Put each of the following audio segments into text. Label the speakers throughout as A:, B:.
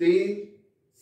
A: 3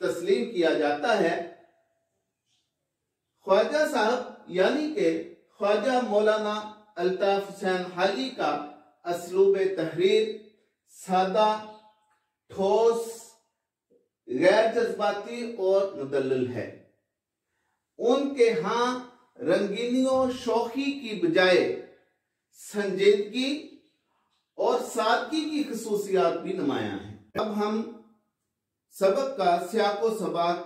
A: تسلیم کیا جاتا ہے۔ خواجہ صاحب یعنی کہ خواجہ مولانا الطاف حسین حاجی کا اسلوب تحریر سادہ، ٹھوس، غیر جذباتی اور مدلل ہے۔ ان کے ہاں رنگینی و شوخی کی بجائے سنجیدگی اور سادگی کی خصوصیات بھی نمایاں ہیں۔ اب ہم سبق کا سیاق و سباق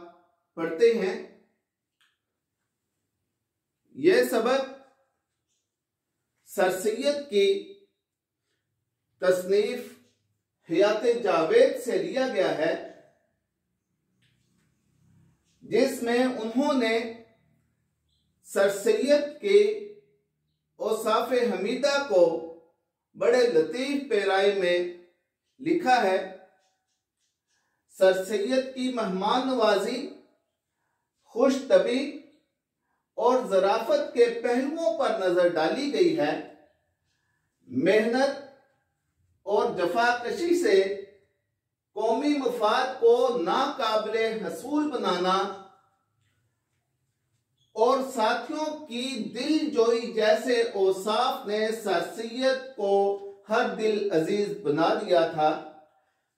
A: پڑھتے ہیں۔ یہ سبق سر سید کی تصنیف حیات جاوید سے لیا گیا ہے، جس میں انہوں نے سر سید کے اوصاف حمیدہ کو بڑے لطیف پیرائی میں لکھا ہے۔ سر سید کی مہمان نوازی، خوش طبعی اور ظرافت کے پہلوؤں پر نظر ڈالی گئی ہے۔ محنت اور جفاکشی سے قومی مفاد کو ناقابل حصول بنانا اور ساتھیوں کی دل جوئی جیسے اوصاف نے سر سید کو ہر دل عزیز بنا دیا تھا۔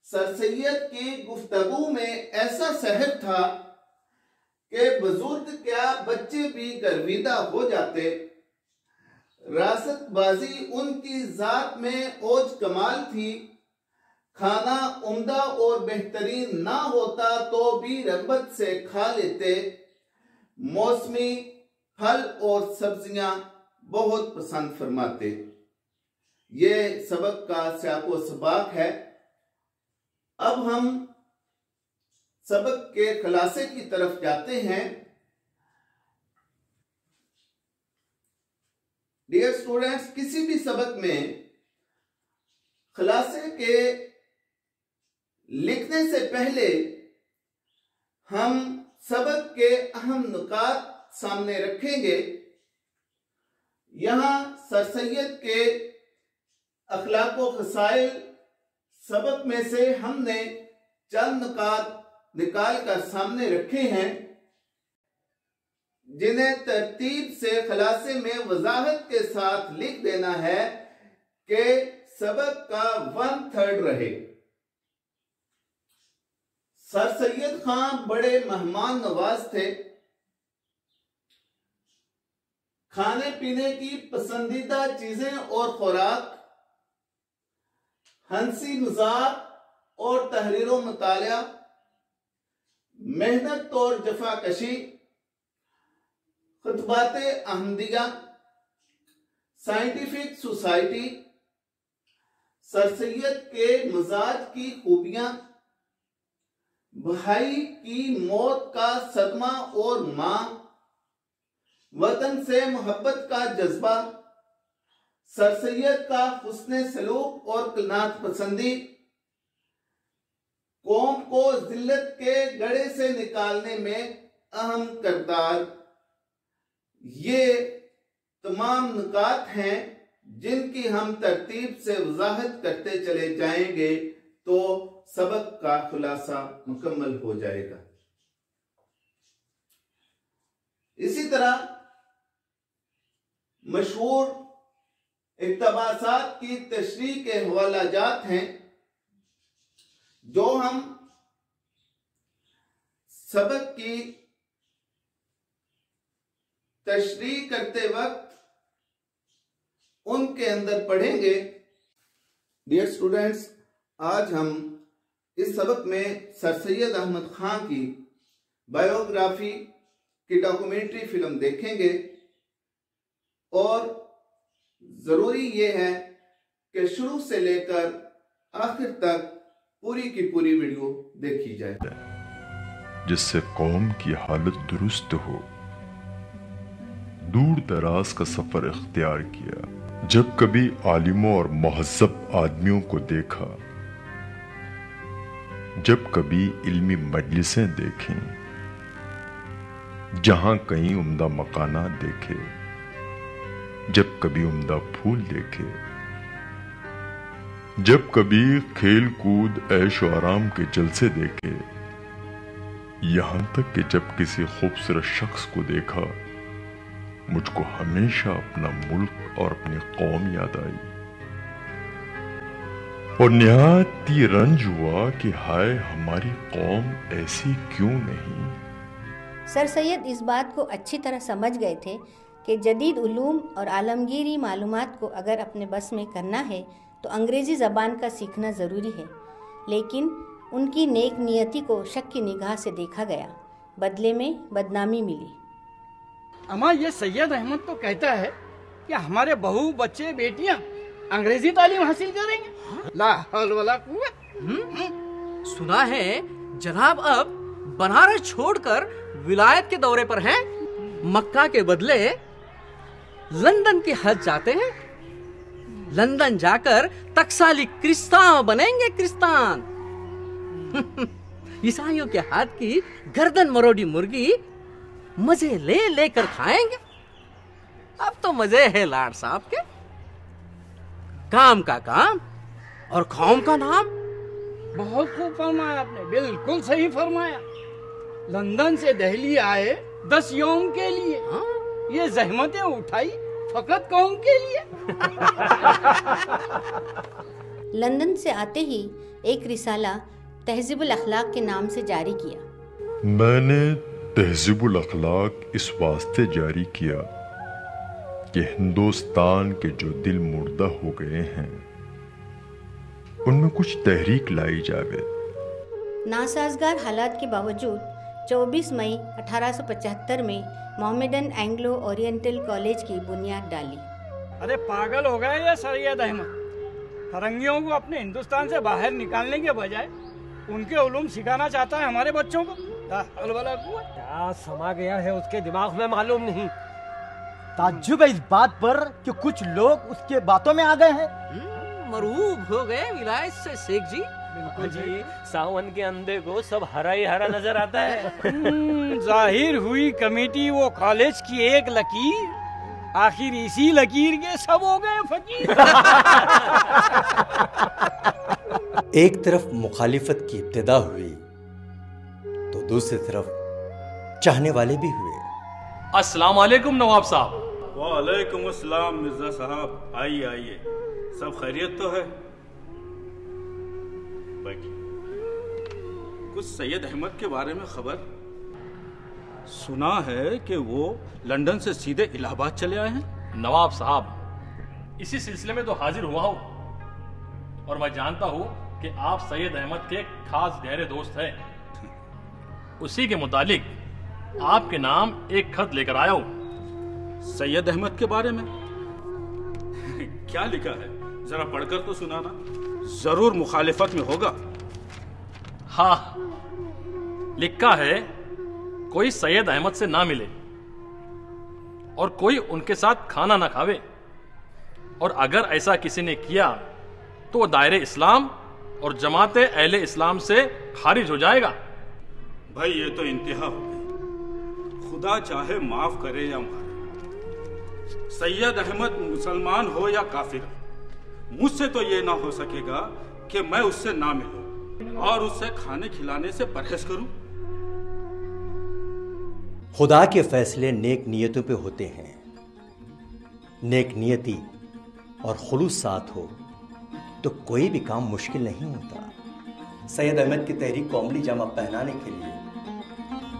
A: سر سید کی گفتگو میں ایسا سحر تھا کہ بزرگ کیا بچے بھی گرویدہ ہو جاتے۔ راست بازی ان کی ذات میں اوج کمال تھی۔ کھانا عمدہ اور بہترین نہ ہوتا تو بھی رغبت سے کھا لیتے۔ موسمی پھل اور سبزیاں بہت پسند فرماتے۔ یہ سبق کا سیاق و سباق ہے۔ اب ہم سبق کے خلاصے کی طرف جاتے ہیں۔ ڈیئر اسٹوڈنٹس، کسی بھی سبق میں خلاصے کے لکھنے سے پہلے ہم سبق کے اہم نکات سامنے رکھیں گے۔ یہاں سر سید کے اخلاق و خصائل سبق میں سے ہم نے چند نکات نکال کر سامنے رکھے ہیں، جنہیں ترتیب سے خلاصے میں وضاحت کے ساتھ لکھ دینا ہے کہ سبق کا 1/3 رہے۔ سر سید خان بڑے مہمان نواز تھے۔ کھانے پینے کی پسندیدہ چیزیں اور خوراک، ہنسی مذاق اور تحریر و مطالعہ، محنت اور جفاکشی، خطبات احمدیہ، سائنٹیفک سوسائٹی، سر سید کے مزاج کی خوبیاں، بھائی کی موت کا صدمہ اور ماں، وطن سے محبت کا جذبہ، سر سید کا حسن سلوک اور قناعت پسندی، قوم کو ذلت کے گڑھے سے نکالنے میں اہم کردار، یہ تمام نکات ہیں جن کی ہم ترتیب سے وضاحت کرتے چلے جائیں گے تو سبق کا خلاصہ مکمل ہو جائے گا۔ اسی طرح مشہور اقتباسات کی تشریح کے حوالہ جات ہیں جو ہم سبق کی تشریح کرتے وقت ان کے اندر پڑھیں گے۔ ڈیئر اسٹوڈنٹس، آج ہم اس سبق میں سر سید احمد خان کی بائیوگرافی کی ڈاکومنٹری فلم دیکھیں گے، اور ضروری یہ ہے کہ شروع سے لے کر آخر تک پوری کی پوری ویڈیو دیکھی جائے،
B: جس سے قوم کی حالت درست ہو۔ دور دراز کا سفر اختیار کیا، جب کبھی عالموں اور مہذب آدمیوں کو دیکھا، جب کبھی علمی مجلسیں دیکھیں، جہاں کہیں عمدہ مکانات دیکھے، جب کبھی عمدہ پھول دیکھے، جب کبھی کھیل کود عیش و آرام کے جلسے دیکھے، یہاں تک کہ جب کسی خوبصورت شخص کو دیکھا مجھ کو ہمیشہ اپنا ملک اور اپنی قوم یاد آئی اور نہایت ہی رنج ہوا کہ ہائے ہماری قوم ایسی کیوں نہیں۔
C: سر سید اس بات کو اچھی طرح سمجھ گئے تھے کہ جدید علوم اور عالمگیری معلومات کو اگر اپنے بس میں کرنا ہے تو انگریزی زبان کا سیکھنا ضروری ہے، لیکن ان کی نیک نیتی کو شک کی نگاہ سے دیکھا گیا، بدلے میں بدنامی ملی۔
D: اما یہ سید احمد تو کہتا ہے کہ ہمارے بہو بچے بیٹیاں انگریزی تعلیم حاصل کریں گے، لا حول ولا قوت۔
E: سنا ہے جناب اب بنارس چھوڑ کر ولایت کے دورے پر ہیں، مکہ کے بدلے لندن کے حج جاتے ہیں، لندن جا کر ٹکسالی کرستان بنیں گے، کرستان۔ عیسائیوں کے ہاتھ کی گردن مروڑی مرغی مزے لے لے کر کھائیں گے۔ اب تو مزے ہیں لاڈ صاحب کے، کام کا کام اور قوم کا نام۔
D: بہت خوب فرمایا آپ نے، بالکل صحیح فرمایا۔ لندن سے دہلی آئے 10 یوم کے لیے، یہ زحمتیں اٹھائی فقط قوم کے لیے۔
C: لندن سے آتے ہی ایک رسالہ تہذیب الاخلاق کے نام سے جاری کیا۔
B: میں نے تہذیب الاخلاق اس واسطے جاری کیا کہ ہندوستان کے جو دل مردہ ہو گئے ہیں ان میں کچھ تحریک لائی جاوے۔
C: ناسازگار حالات کے باوجود 24 مئی 1875 میں محمدن اینگلو اورینٹل کالج کی بنیاد ڈالی۔
D: ارے پاگل ہو گئے یہ سید احمد، فرنگیوں کو اپنے ہندوستان سے باہر نکالنے کے بجائے ان کے علوم سکھانا چاہتا ہے ہمارے بچوں کو۔
F: کیا سما گیا ہے اس کے دماغ میں معلوم نہیں۔ تعجب ہے اس بات پر کہ کچھ لوگ اس کے باتوں میں آ گئے ہیں۔
E: مروب ہو گئے ولایت سے شیخ جی۔
G: جی ساون کے اندھے کو سب ہرا ہی ہرا نظر آتا ہے۔
D: ظاہر ہوئی کمیٹی وہ کالج کی ایک لکیر، آخر اسی لکیر کے سب ہو گئے فقیر۔
F: ایک طرف مخالفت کی ابتدا ہوئی تو دوسری طرف چاہنے والے بھی ہوئے۔
H: السلام علیکم نواب صاحب۔
I: وعلیکم السلام مرزا صاحب، آئیے آئیے، سب خیریت تو ہے؟ بیٹھیے۔ کچھ سید احمد کے بارے میں خبر سنا ہے کہ وہ لندن سے سیدھے الہ آباد چلے آئے ہیں؟
H: نواب صاحب اسی سلسلے میں تو حاضر ہوا ہوں، اور میں جانتا ہوں کہ آپ سید احمد کے خاص گہرے دوست ہیں، اسی کے متعلق آپ کے نام ایک خط لے کر آیا ہوں۔
I: سید احمد کے بارے میں کیا لکھا ہے؟ ذرا پڑھ کر تو سنانا، ضرور مخالفت میں ہوگا۔
H: ہاں لکھا ہے کوئی سید احمد سے نہ ملے اور کوئی ان کے ساتھ کھانا نہ کھاوے، اور اگر ایسا کسی نے کیا تو وہ دائرہ اسلام اور جماعت اہل اسلام سے خارج ہو جائے گا۔
I: بھائی یہ تو انتہا ہو گئی، خدا چاہے معاف کرے یا مارے۔ سید احمد مسلمان ہو یا کافر، مجھ سے تو یہ نہ ہو سکے گا کہ میں اس سے نہ ملوں اور اس سے کھانے کھلانے سے پرہیز کروں۔
F: خدا کے فیصلے نیک نیتوں پہ ہوتے ہیں، نیک نیتی اور خلوص ساتھ ہو تو کوئی بھی کام مشکل نہیں ہوتا۔ سید احمد کی تحریک کو عملی جامہ پہنانے کے لیے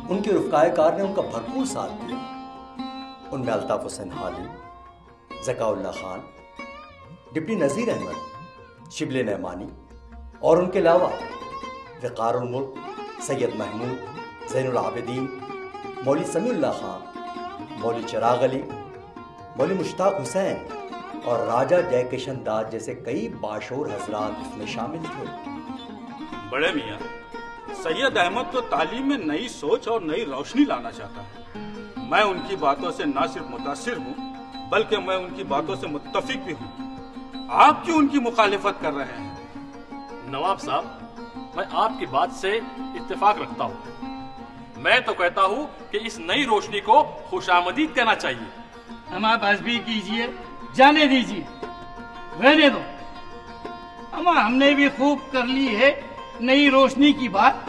F: ان کے رفقائے کار نے ان کا بھرپور ساتھ دیا۔ ان میں الطاف حسین حالی، ذکا اللہ خان، ڈپٹی نذیر احمد، شبل نعمانی اور ان کے علاوہ وقار الملک، سید محمود، زین العابدین، مولوی سمیع اللہ خان، مولوی چراغ علی، مولوی مشتاق حسین اور راجہ جے کشن داس جیسے کئی باشعور حضرات اس میں شامل تھے۔
I: بڑے میاں، سید احمد تو تعلیم میں نئی سوچ اور نئی روشنی لانا چاہتا ہے۔ میں ان کی باتوں سے نہ صرف متاثر ہوں بلکہ میں ان کی باتوں سے متفق بھی ہوں۔ آپ کیوں ان کی مخالفت کر رہے ہیں؟
H: نواب صاحب میں آپ کی بات سے اتفاق رکھتا ہوں، میں تو کہتا ہوں کہ اس نئی روشنی کو خوش آمدید کہنا چاہیے۔
D: اما بس بھی کیجئے، جانے دیجئے، رہنے دو۔ اما ہم نے بھی خوب کر لی ہے نئی روشنی کی بات،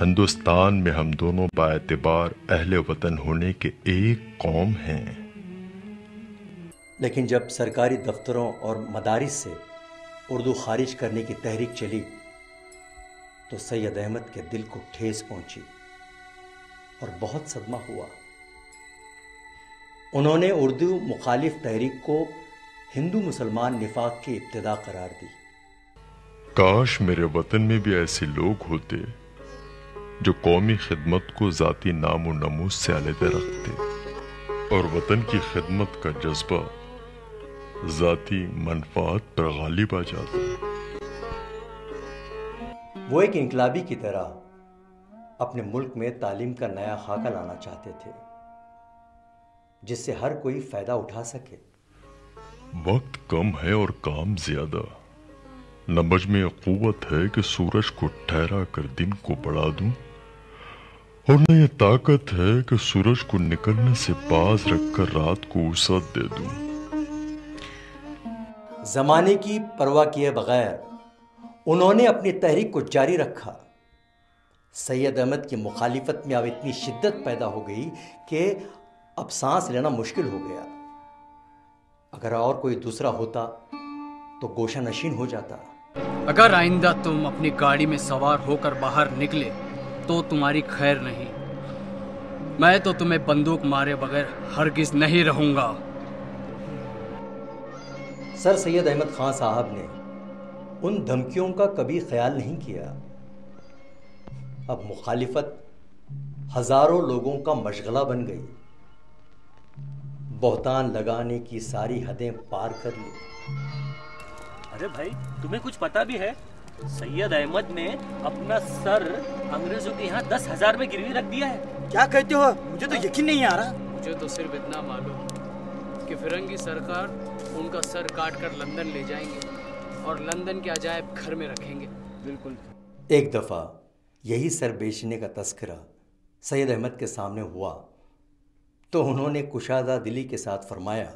B: ہندوستان میں ہم دونوں باعتبار اہل وطن ہونے کے ایک قوم ہیں،
F: لیکن جب سرکاری دفتروں اور مدارس سے اردو خارج کرنے کی تحریک چلی تو سید احمد کے دل کو ٹھیس پہنچی اور بہت صدمہ ہوا۔ انہوں نے اردو مخالف تحریک کو ہندو مسلمان نفاق کی ابتدا قرار دی۔
B: کاش میرے وطن میں بھی ایسے لوگ ہوتے جو قومی خدمت کو ذاتی نام و نموز سے علیحدہ رکھتے اور وطن کی خدمت کا جذبہ ذاتی منفعت پر غالب آ جاتا۔
F: وہ ایک انقلابی کی طرح اپنے ملک میں تعلیم کا نیا خاکہ لانا چاہتے تھے جس سے ہر کوئی فائدہ اٹھا سکے۔
B: وقت کم ہے اور کام زیادہ، نہ مجھ میں قوت ہے کہ سورج کو ٹھہرا کر دن کو بڑھا دوں، اور نہ یہ طاقت ہے کہ سورج کو نکلنے سے باز رکھ کر رات کو وسعت دے دوں۔
F: زمانے کی پرواہ کیے بغیر انہوں نے اپنی تحریک کو جاری رکھا۔ سید احمد کی مخالفت میں اب اتنی شدت پیدا ہو گئی کہ اب سانس لینا مشکل ہو گیا۔ اگر اور کوئی دوسرا ہوتا تو گوشہ نشین ہو جاتا۔
D: اگر آئندہ تم اپنی گاڑی میں سوار ہو کر باہر نکلے تو تمہاری خیر نہیں، میں تو تمہیں بندوق مارے بغیر ہرگز نہیں رہوں گا۔
F: سر سید احمد خان صاحب نے ان دھمکیوں کا کبھی خیال نہیں کیا۔ اب مخالفت ہزاروں لوگوں کا مشغلہ بن گئی، بہتان لگانے کی ساری حدیں پار کر لی۔
G: ارے بھائی، تمہیں کچھ پتا بھی ہے؟ سید احمد نے اپنا سر انگریزوں کے یہاں 10,000 میں گروی رکھ دیا ہے۔
J: کیا کہتے ہو؟ مجھے تو یقین نہیں آ رہا۔
D: مجھے تو صرف اتنا معلوم کہ فرنگی سرکار ان کا سر کاٹ کر لندن لے جائیں گے اور لندن کے عجائب گھر میں رکھیں گے۔
J: بالکل۔
F: ایک دفعہ یہی سر بیچنے کا تذکرہ سید احمد کے سامنے ہوا تو انہوں نے کشادہ دلی کے ساتھ فرمایا،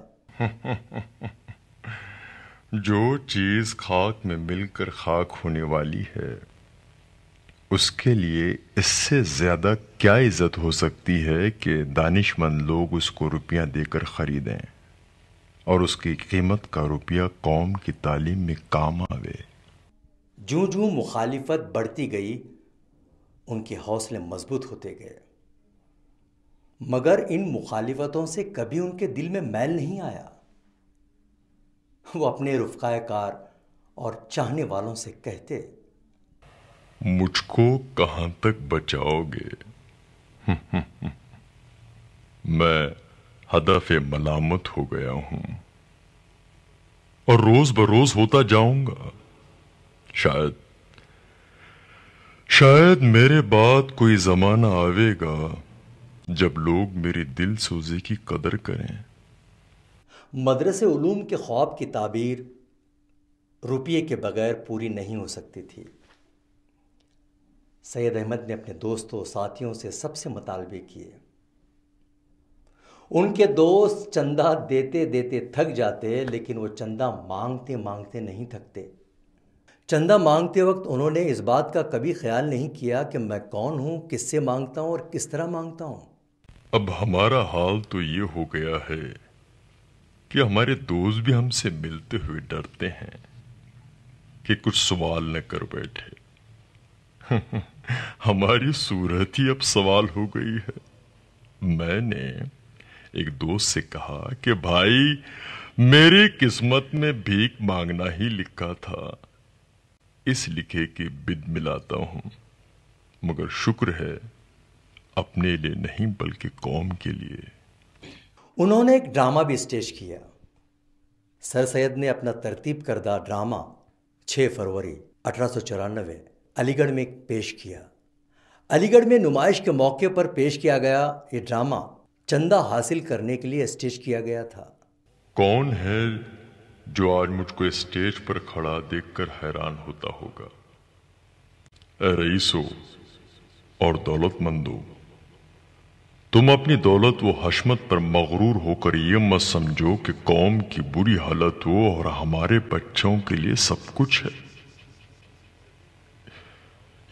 B: جو چیز خاک میں مل کر خاک ہونے والی ہے اس کے لیے اس سے زیادہ کیا عزت ہو سکتی ہے کہ دانش مند لوگ اس کو روپیہ دے کر خریدیں اور اس کی قیمت کا روپیہ قوم کی تعلیم میں کام آوے۔
F: جوں جوں مخالفت بڑھتی گئی ان کے حوصلے مضبوط ہوتے گئے، مگر ان مخالفتوں سے کبھی ان کے دل میں میل نہیں آیا۔ وہ اپنے رفقائے کار اور چاہنے والوں سے کہتے،
B: مجھ کو کہاں تک بچاؤ گے؟ میں ہدف ملامت ہو گیا ہوں اور روز بروز ہوتا جاؤں گا۔ شاید میرے بعد کوئی زمانہ آئے گا جب لوگ میری دل سوزی کی قدر کریں۔
F: مدرسے علوم کے خواب کی تعبیر روپیے کے بغیر پوری نہیں ہو سکتی تھی۔ سید احمد نے اپنے دوستوں ساتھیوں سے سب سے مطالبے کیے۔ ان کے دوست چندہ دیتے دیتے تھک جاتے، لیکن وہ چندہ مانگتے مانگتے نہیں تھکتے۔ چندہ مانگتے وقت انہوں نے اس بات کا کبھی خیال نہیں کیا کہ میں کون ہوں، کس سے مانگتا ہوں اور کس طرح مانگتا ہوں۔
B: اب ہمارا حال تو یہ ہو گیا ہے کہ ہمارے دوست بھی ہم سے ملتے ہوئے ڈرتے ہیں کہ کچھ سوال نہ کر بیٹھے۔ ہماری صورت ہی اب سوال ہو گئی ہے۔ میں نے ایک دوست سے کہا کہ بھائی، میری قسمت میں بھیک مانگنا ہی لکھا تھا، اس لکھے کی بد ملاتا ہوں، مگر شکر ہے اپنے لیے نہیں بلکہ قوم کے لیے۔
F: انہوں نے ایک ڈرامہ بھی اسٹیج کیا۔ سر سید نے اپنا ترتیب کردہ ڈرامہ 6 فروری 1894 علی گڑھ میں پیش کیا۔ علی گڑھ میں نمائش کے موقع پر پیش کیا گیا یہ ڈرامہ چندہ حاصل کرنے کے لیے اسٹیج کیا گیا تھا۔
B: کون ہے جو آج مجھ کو اسٹیج پر کھڑا دیکھ کر حیران ہوتا ہوگا؟ اے رئیسو اور دولت مندو، تم اپنی دولت و حشمت پر مغرور ہو کر یہ مت سمجھو کہ قوم کی بری حالت ہو اور ہمارے بچوں کے لیے سب کچھ ہے۔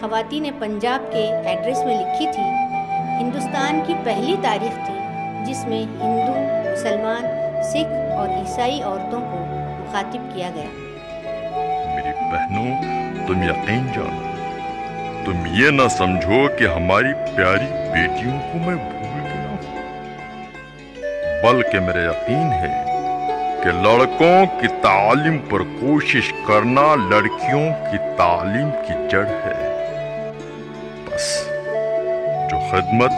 C: خواتین پنجاب کے ایڈریس میں لکھی تھی، ہندوستان کی پہلی تاریخ تھی جس میں ہندو، مسلمان، سکھ اور عیسائی عورتوں کو مخاطب کیا گیا۔
B: میری بہنوں، تم یقین جانو، تم یہ نہ سمجھو کہ ہماری پیاری بیٹیوں کو میں بھول گیا ہوں، بلکہ میرا یقین ہے کہ لڑکوں کی تعلیم پر کوشش کرنا لڑکیوں کی تعلیم کی جڑ ہے۔ بس جو خدمت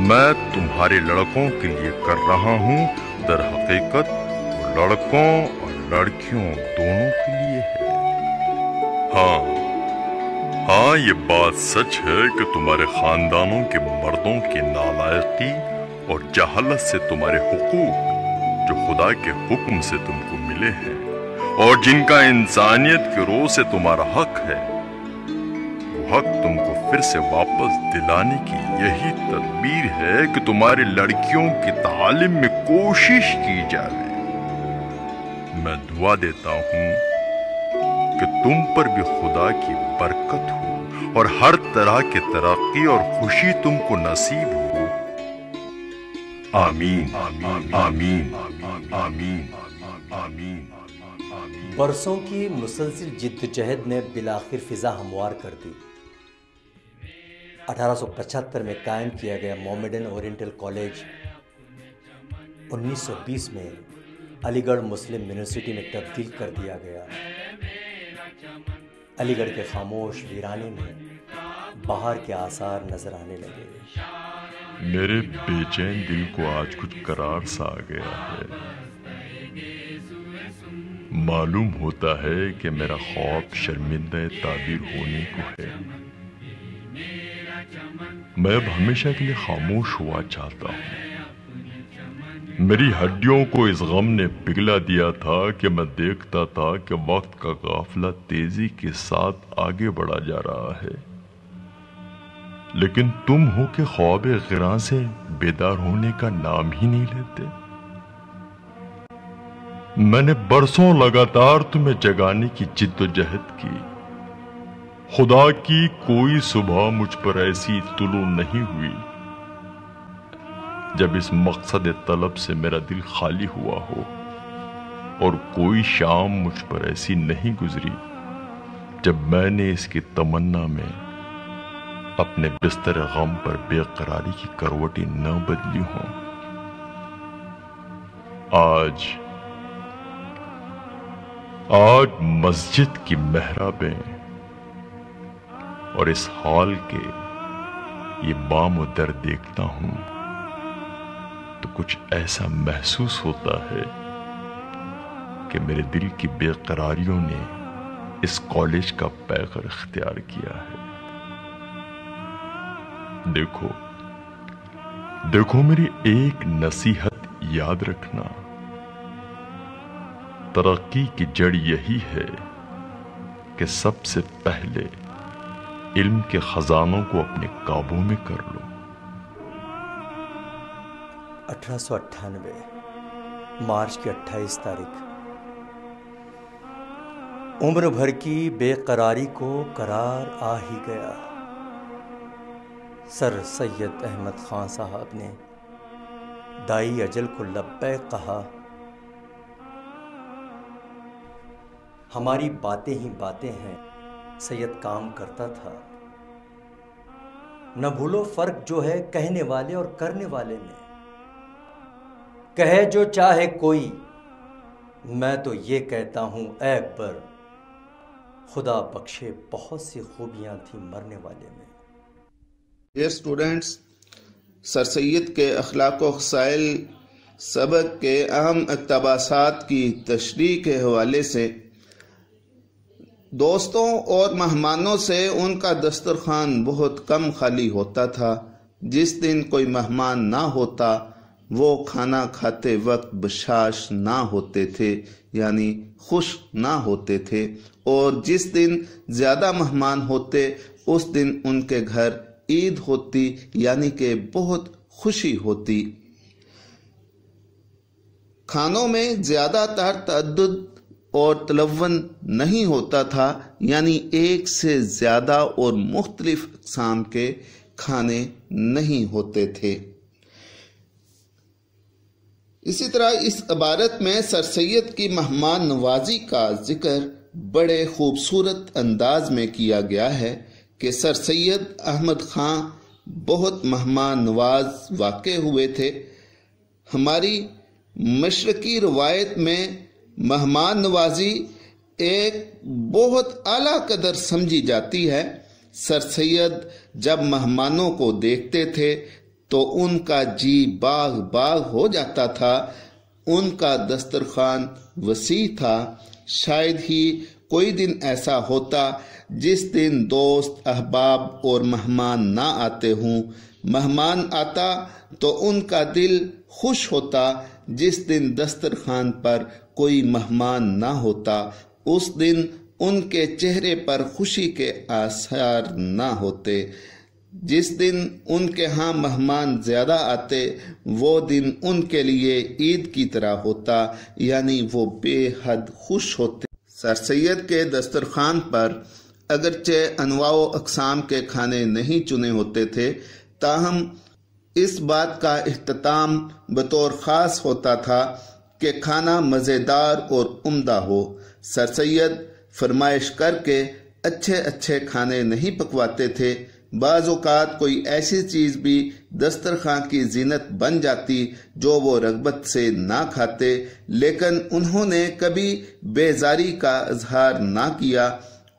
B: میں تمہارے لڑکوں کے لیے کر رہا ہوں، در حقیقت وہ لڑکوں اور لڑکیوں دونوں کے لیے ہے۔ ہاں یہ بات سچ ہے کہ تمہارے خاندانوں کے مردوں کی نالائقی اور جہالت سے تمہارے حقوق جو خدا کے حکم سے تم کو ملے ہیں اور جن کا انسانیت کی روح سے تمہارا حق ہے، وہ حق تم کو پھر سے واپس دلانے کی یہی تدبیر ہے کہ تمہاری لڑکیوں کی تعلیم میں کوشش کی جائے۔ میں دعا دیتا ہوں کہ تم پر بھی خدا کی برکت ہو اور ہر طرح کی ترقی اور خوشی تم کو نصیب ہو۔ آمین آمین آمین آمین آمین۔
F: برسوں کی مسلسل جدوجہد نے بالآخر فضا ہموار کر دی۔ 1875 میں قائم کیا گیا مومڈن اورینٹل کالج 1920 میں علی گڑھ مسلم یونیورسٹی میں تبدیل کر دیا گیا۔ علی گڑھ کے خاموش ویرانے میں باہر کے آثار نظر آنے لگے۔
B: میرے بے چین دل کو آج کچھ قرار سا آ گیا ہے۔ معلوم ہوتا ہے کہ میرا خواب شرمندہ تعبیر ہونے کو ہے۔ میں اب ہمیشہ کے لیے خاموش ہوا چاہتا ہوں۔ میری ہڈیوں کو اس غم نے پگھلا دیا تھا کہ میں دیکھتا تھا کہ وقت کا قافلہ تیزی کے ساتھ آگے بڑھا جا رہا ہے، لیکن تم ہو کہ خواب غراں سے بیدار ہونے کا نام ہی نہیں لیتے۔ میں نے برسوں لگاتار تمہیں جگانے کی جد و جہد کی۔ خدا کی کوئی صبح مجھ پر ایسی طلوع نہیں ہوئی جب اس مقصد طلب سے میرا دل خالی ہوا ہو، اور کوئی شام مجھ پر ایسی نہیں گزری جب میں نے اس کی تمنا میں اپنے بستر غم پر بے قراری کی کروٹیں نہ بدلی ہوں۔ آج مسجد کی محرابیں اور اس ہال کے یہ بام و در دیکھتا ہوں تو کچھ ایسا محسوس ہوتا ہے کہ میرے دل کی بے قراریوں نے اس کالج کا پیغر اختیار کیا ہے۔ دیکھو میری ایک نصیحت یاد رکھنا، ترقی کی جڑ یہی ہے کہ سب سے پہلے علم کے خزانوں کو اپنے قابو میں کر لو۔
F: 1898 مارچ کی 28 تاریخ، عمر بھر کی بے قراری کو قرار آ ہی گیا۔ سر سید احمد خان صاحب نے دائی اجل کو لبیک کہا۔ ہماری باتیں ہی باتیں ہیں، سید کام کرتا تھا۔ نہ بھولو فرق جو ہے کہنے والے اور کرنے والے میں۔ کہے جو چاہے کوئی، میں تو یہ کہتا ہوں اے اکبر، خدا بخشے بہت سی خوبیاں تھیں مرنے والے میں۔
A: ڈیئر اسٹوڈنٹس، سر سید کے اخلاق و خصائل سبق کے اہم اقتباسات کی تشریح کے حوالے سے دوستوں اور مہمانوں سے ان کا دسترخوان بہت کم خالی ہوتا تھا۔ جس دن کوئی مہمان نہ ہوتا وہ کھانا کھاتے وقت بشاش نہ ہوتے تھے، یعنی خوش نہ ہوتے تھے، اور جس دن زیادہ مہمان ہوتے اس دن ان کے گھر عید ہوتی، یعنی کہ بہت خوشی ہوتی۔ کھانوں میں زیادہ تر تعدد اور تلون نہیں ہوتا تھا، یعنی ایک سے زیادہ اور مختلف اقسام کے کھانے نہیں ہوتے تھے۔ اسی طرح اس عبارت میں سر سید کی مہمان نوازی کا ذکر بڑے خوبصورت انداز میں کیا گیا ہے کہ سر سید احمد خان بہت مہمان نواز واقع ہوئے تھے۔ ہماری مشرقی روایت میں مہمان نوازی ایک بہت اعلیٰ قدر سمجھی جاتی ہے۔ سر سید جب مہمانوں کو دیکھتے تھے تو ان کا جی باغ باغ ہو جاتا تھا۔ ان کا دسترخوان وسیع تھا۔ شاید ہی کوئی دن ایسا ہوتا جس دن دوست احباب اور مہمان نہ آتے ہوں۔ مہمان آتا تو ان کا دل خوش ہوتا۔ جس دن دسترخوان پر کوئی مہمان نہ ہوتا اس دن ان کے چہرے پر خوشی کے آثار نہ ہوتے۔ جس دن ان کے ہاں مہمان زیادہ آتے وہ دن ان کے لیے عید کی طرح ہوتا، یعنی وہ بے حد خوش ہوتے۔ سر سید کے دسترخوان پر اگرچہ انواع و اقسام کے کھانے نہیں چنے ہوتے تھے، تاہم اس بات کا اہتمام بطور خاص ہوتا تھا کہ کھانا مزیدار اور عمدہ ہو۔ سر سید فرمائش کر کے اچھے اچھے کھانے نہیں پکواتے تھے۔ بعض اوقات کوئی ایسی چیز بھی دسترخوان کی زینت بن جاتی جو وہ رغبت سے نہ کھاتے، لیکن انہوں نے کبھی بیزاری کا اظہار نہ کیا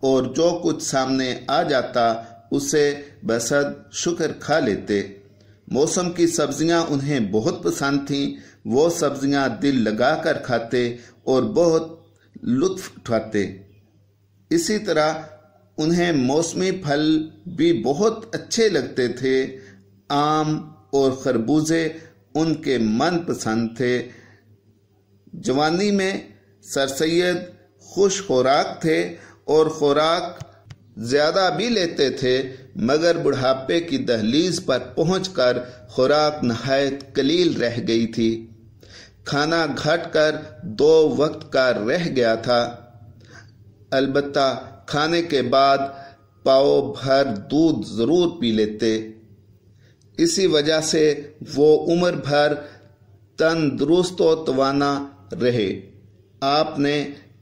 A: اور جو کچھ سامنے آ جاتا اسے بصد شکر کھا لیتے۔ موسم کی سبزیاں انہیں بہت پسند تھیں۔ وہ سبزیاں دل لگا کر کھاتے اور بہت لطف اٹھاتے۔ اسی طرح انہیں موسمی پھل بھی بہت اچھے لگتے تھے۔ آم اور خربوزے ان کے من پسند تھے۔ جوانی میں سر سید خوش خوراک تھے اور خوراک زیادہ بھی لیتے تھے، مگر بڑھاپے کی دہلیز پر پہنچ کر خوراک نہایت قلیل رہ گئی تھی۔ کھانا گھٹ کر 2 وقت کا رہ گیا تھا۔ البتہ کھانے کے بعد پاؤ بھر دودھ ضرور پی لیتے۔ اسی وجہ سے وہ عمر بھر تندرست و توانا رہے۔ آپ نے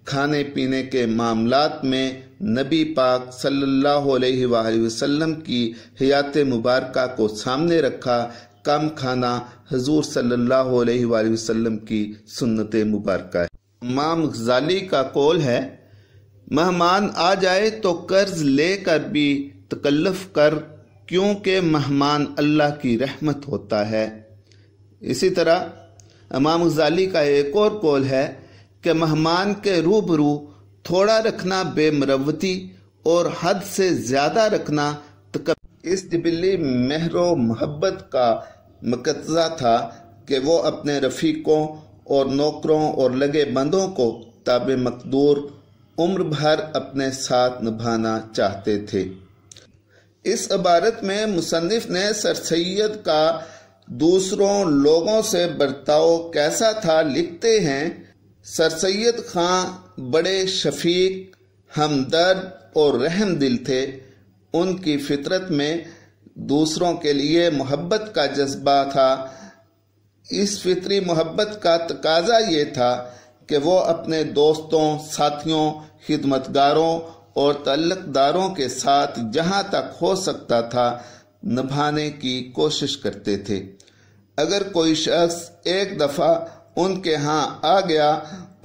A: کھانے پینے کے معاملات میں نبی پاک صلی اللہ علیہ وآلہ وسلم کی حیات مبارکہ کو سامنے رکھا۔ کم کھانا حضور صلی اللہ علیہ وآلہ وسلم کی سنت مبارکہ ہے۔ امام غزالی کا قول ہے، مہمان آ جائے تو قرض لے کر بھی تکلف کر، کیونکہ مہمان اللہ کی رحمت ہوتا ہے۔ اسی طرح امام غزالی کا ایک اور قول ہے کہ مہمان کے روبرو تھوڑا رکھنا بے مروتی اور حد سے زیادہ رکھنا تکبر۔ اس جبلی مہر و محبت کا مقتضا تھا کہ وہ اپنے رفیقوں اور نوکروں اور لگے بندوں کو تابع مقدور عمر بھر اپنے ساتھ نبھانا چاہتے تھے۔ اس عبارت میں مصنف نے سر سید کا دوسروں لوگوں سے برتاؤ کیسا تھا لکھتے ہیں، سر سید خان بڑے شفیق، ہمدرد اور رحم دل تھے۔ ان کی فطرت میں دوسروں کے لیے محبت کا جذبہ تھا۔ اس فطری محبت کا تقاضا یہ تھا کہ وہ اپنے دوستوں، ساتھیوں، خدمتگاروں اور تعلق داروں کے ساتھ جہاں تک ہو سکتا تھا نبھانے کی کوشش کرتے تھے۔ اگر کوئی شخص ایک دفعہ ان کے ہاں آ گیا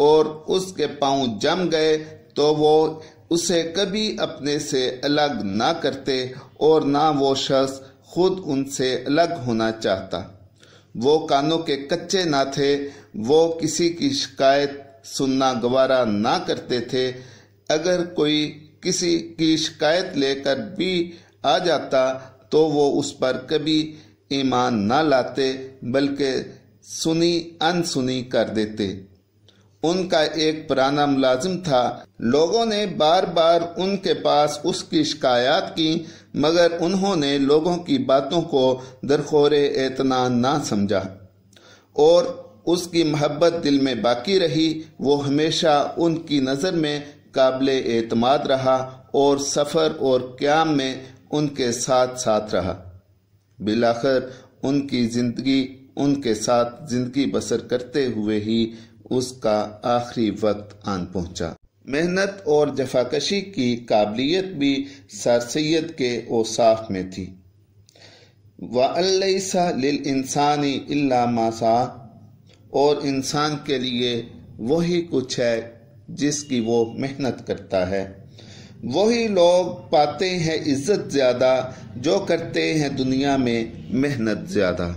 A: اور اس کے پاؤں جم گئے تو وہ اسے کبھی اپنے سے الگ نہ کرتے اور نہ وہ شخص خود ان سے الگ ہونا چاہتا۔ وہ کانوں کے کچے نہ تھے، وہ کسی کی شکایت سننا گوارا نہ کرتے تھے۔ اگر کوئی کسی کی شکایت لے کر بھی آ جاتا تو وہ اس پر کبھی ایمان نہ لاتے بلکہ سنی انسنی کر دیتے۔ ان کا ایک پرانا ملازم تھا، لوگوں نے بار بار ان کے پاس اس کی شکایات کی مگر انہوں نے لوگوں کی باتوں کو درخور اعتنا نہ سمجھا اور اس کی محبت دل میں باقی رہی، وہ ہمیشہ ان کی نظر میں قابل اعتماد رہا اور سفر اور قیام میں ان کے ساتھ ساتھ رہا۔ بالآخر ان کی زندگی ان کے ساتھ زندگی بسر کرتے ہوئے ہی اس کا آخری وقت آن پہنچا۔ محنت اور جفاکشی کی قابلیت بھی سر سید کے اوصاف میں تھی۔ وَأَن لَيْسَ لِلْإِنسَانِ إِلَّا مَا سَعَى، اور انسان کے لیے وہی کچھ ہے جس کی وہ محنت کرتا ہے۔ وہی لوگ پاتے ہیں عزت زیادہ جو کرتے ہیں دنیا میں محنت زیادہ۔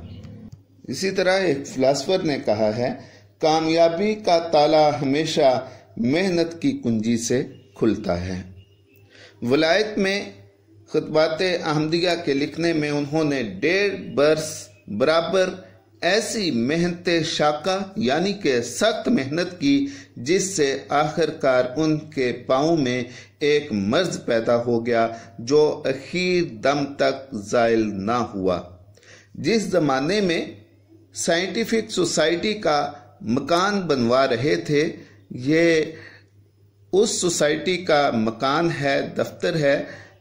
A: اسی طرح ایک فلاسفر نے کہا ہے، کامیابی کا تالا ہمیشہ محنت کی کنجی سے کھلتا ہے۔ ولایت میں خطبات احمدیہ کے لکھنے میں انہوں نے 1.5 برس برابر ایسی محنت شاقہ یعنی کہ سخت محنت کی جس سے آخر کار ان کے پاؤں میں ایک مرض پیدا ہو گیا جو اخیر دم تک زائل نہ ہوا۔ جس زمانے میں سائنٹیفک سوسائٹی کا مکان بنوا رہے تھے، یہ اس سوسائٹی کا مکان ہے، دفتر ہے،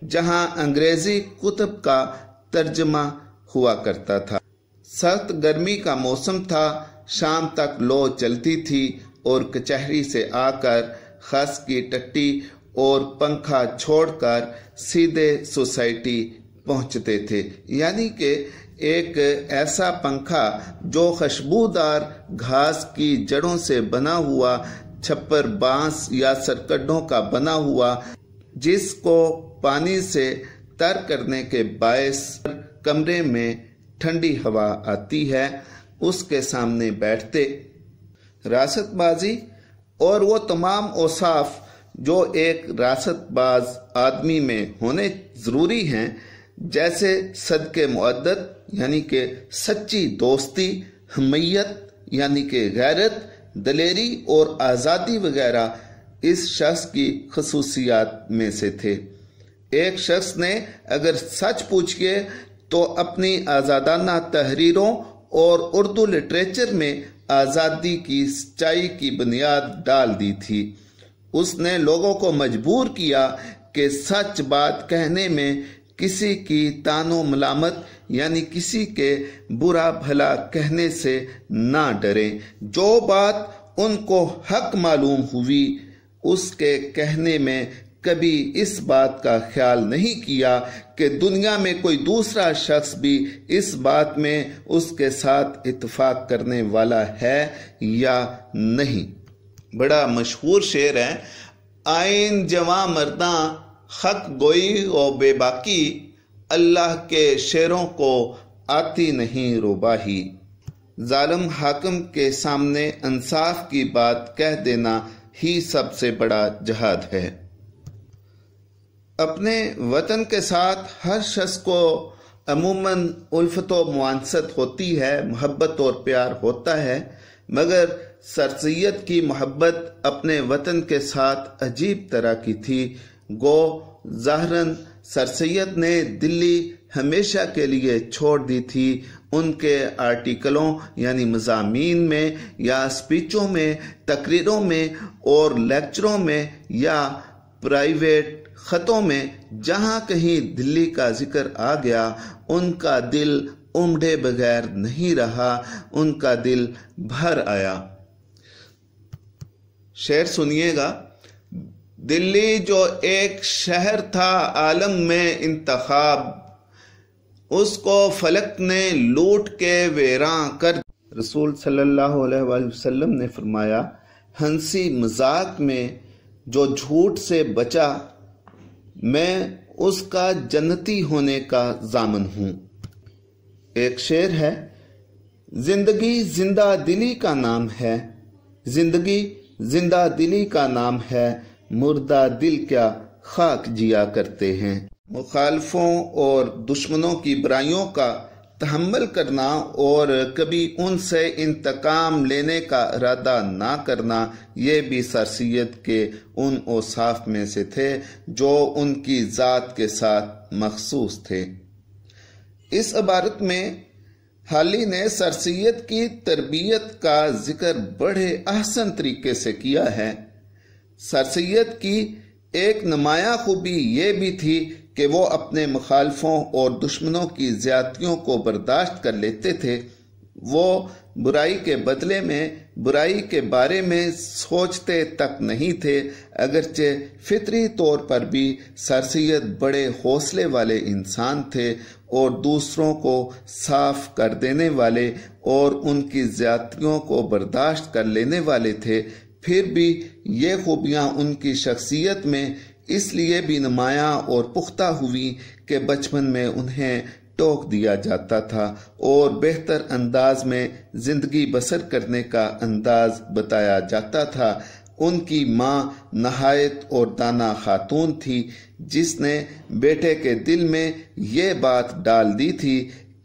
A: جہاں انگریزی کتب کا ترجمہ ہوا کرتا تھا۔ سخت گرمی کا موسم تھا، شام تک لو چلتی تھی اور کچہری سے آ کر خس کی ٹٹی اور پنکھا چھوڑ کر سیدھے سوسائٹی پہنچتے تھے، یعنی کہ ایک ایسا پنکھا جو خوشبودار گھاس کی جڑوں سے بنا ہوا، چھپر بانس یا سرکڈوں کا بنا ہوا، جس کو پانی سے تر کرنے کے باعث کمرے میں ٹھنڈی ہوا آتی ہے، اس کے سامنے بیٹھتے۔ ریاست بازی اور وہ تمام اوصاف جو ایک ریاست باز آدمی میں ہونے ضروری ہیں، جیسے صدق معدت یعنی کہ سچی دوستی، حمیت یعنی کہ غیرت، دلیری اور آزادی وغیرہ اس شخص کی خصوصیات میں سے تھے۔ ایک شخص نے اگر سچ پوچھئے تو اپنی آزادانہ تحریروں اور اردو لٹریچر میں آزادی کی سچائی کی بنیاد ڈال دی تھی۔ اس نے لوگوں کو مجبور کیا کہ سچ بات کہنے میں کسی کی تان و ملامت یعنی کسی کے برا بھلا کہنے سے نہ ڈریں۔ جو بات ان کو حق معلوم ہوئی اس کے کہنے میں کبھی اس بات کا خیال نہیں کیا کہ دنیا میں کوئی دوسرا شخص بھی اس بات میں اس کے ساتھ اتفاق کرنے والا ہے یا نہیں۔ بڑا مشہور شعر ہے، آئین جواں مرداں حق گوئی و بے باکی، اللہ کے شعروں کو آتی نہیں رباہی۔ ظالم حاکم کے سامنے انصاف کی بات کہہ دینا ہی سب سے بڑا جہاد ہے۔ اپنے وطن کے ساتھ ہر شخص کو عموماً الفت و موانست ہوتی ہے، محبت اور پیار ہوتا ہے، مگر سر سید کی محبت اپنے وطن کے ساتھ عجیب طرح کی تھی۔ گو ظاہراً سر سید نے دلی ہمیشہ کے لیے چھوڑ دی تھی۔ ان کے آرٹیکلوں یعنی مضامین میں یا اسپیچوں میں، تقریروں میں اور لیکچروں میں یا پرائیویٹ خطوں میں جہاں کہیں دلی کا ذکر آ گیا، ان کا دل امڑے بغیر نہیں رہا، ان کا دل بھر آیا۔ شعر سنیے گا، دلی جو ایک شہر تھا عالم میں انتخاب، اس کو فلک نے لوٹ کے ویراں کر۔ رسول صلی اللہ علیہ وآلہ وسلم نے فرمایا، ہنسی مذاق میں جو جھوٹ سے بچا، میں اس کا جنتی ہونے کا ضامن ہوں۔ ایک شعر ہے، زندگی زندہ دلی کا نام ہے، زندگی زندہ دلی کا نام ہے، مردہ دل کیا خاک جیا کرتے ہیں۔ مخالفوں اور دشمنوں کی برائیوں کا تحمل کرنا اور کبھی ان سے انتقام لینے کا ارادہ نہ کرنا، یہ بھی سر سید کے ان اوصاف میں سے تھے جو ان کی ذات کے ساتھ مخصوص تھے۔ اس عبارت میں حالی نے سر سید کی تربیت کا ذکر بڑے احسن طریقے سے کیا ہے۔ سر سید کی ایک نمایاں خوبی یہ بھی تھی کہ وہ اپنے مخالفوں اور دشمنوں کی زیادتیوں کو برداشت کر لیتے تھے۔ وہ برائی کے بدلے میں برائی کے بارے میں سوچتے تک نہیں تھے، اگرچہ فطری طور پر بھی سر سید بڑے حوصلے والے انسان تھے اور دوسروں کو صاف کر دینے والے اور ان کی زیادتیوں کو برداشت کر لینے والے تھے۔ پھر بھی یہ خوبیاں ان کی شخصیت میں اس لیے بھی نمایاں اور پختہ ہوئی کہ بچپن میں انہیں ٹوک دیا جاتا تھا اور بہتر انداز میں زندگی بسر کرنے کا انداز بتایا جاتا تھا۔ ان کی ماں نہایت اور دانا خاتون تھی، جس نے بیٹے کے دل میں یہ بات ڈال دی تھی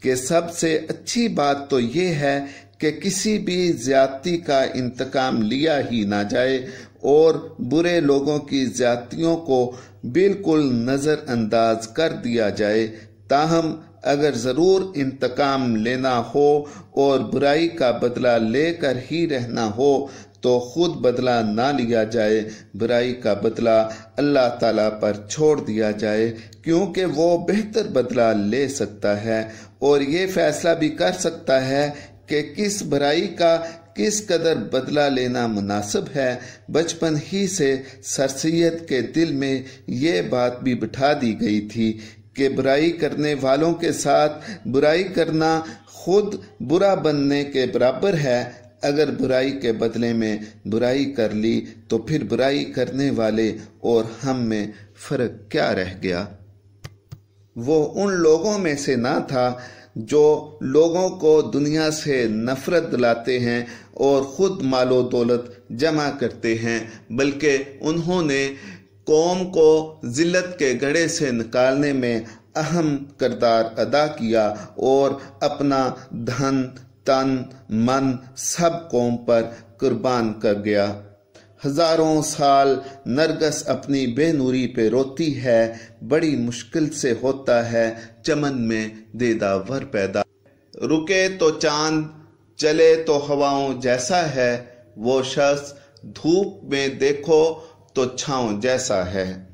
A: کہ سب سے اچھی بات تو یہ ہے کہ کسی بھی زیادتی کا انتقام لیا ہی نہ جائے اور برے لوگوں کی زیادتیوں کو بالکل نظر انداز کر دیا جائے۔ تاہم اگر ضرور انتقام لینا ہو اور برائی کا بدلہ لے کر ہی رہنا ہو تو خود بدلہ نہ لیا جائے، برائی کا بدلہ اللہ تعالیٰ پر چھوڑ دیا جائے، کیونکہ وہ بہتر بدلہ لے سکتا ہے اور یہ فیصلہ بھی کر سکتا ہے کہ کس برائی کا کس قدر بدلہ لینا مناسب ہے۔ بچپن ہی سے سر سید کے دل میں یہ بات بھی بٹھا دی گئی تھی کہ برائی کرنے والوں کے ساتھ برائی کرنا خود برا بننے کے برابر ہے۔ اگر برائی کے بدلے میں برائی کر لی تو پھر برائی کرنے والے اور ہم میں فرق کیا رہ گیا؟ وہ ان لوگوں میں سے نہ تھا جو لوگوں کو دنیا سے نفرت دلاتے ہیں اور خود مال و دولت جمع کرتے ہیں، بلکہ انہوں نے قوم کو ذلت کے گڑھے سے نکالنے میں اہم کردار ادا کیا اور اپنا دھن، تن، من سب قوم پر قربان کر گیا۔ ہزاروں سال نرگس اپنی بے نوری پہ روتی ہے، بڑی مشکل سے ہوتا ہے چمن میں دیداور پیدا۔ رکے تو چاند، چلے تو ہواؤں جیسا ہے، وہ شخص دھوپ میں دیکھو تو چھاؤں جیسا ہے۔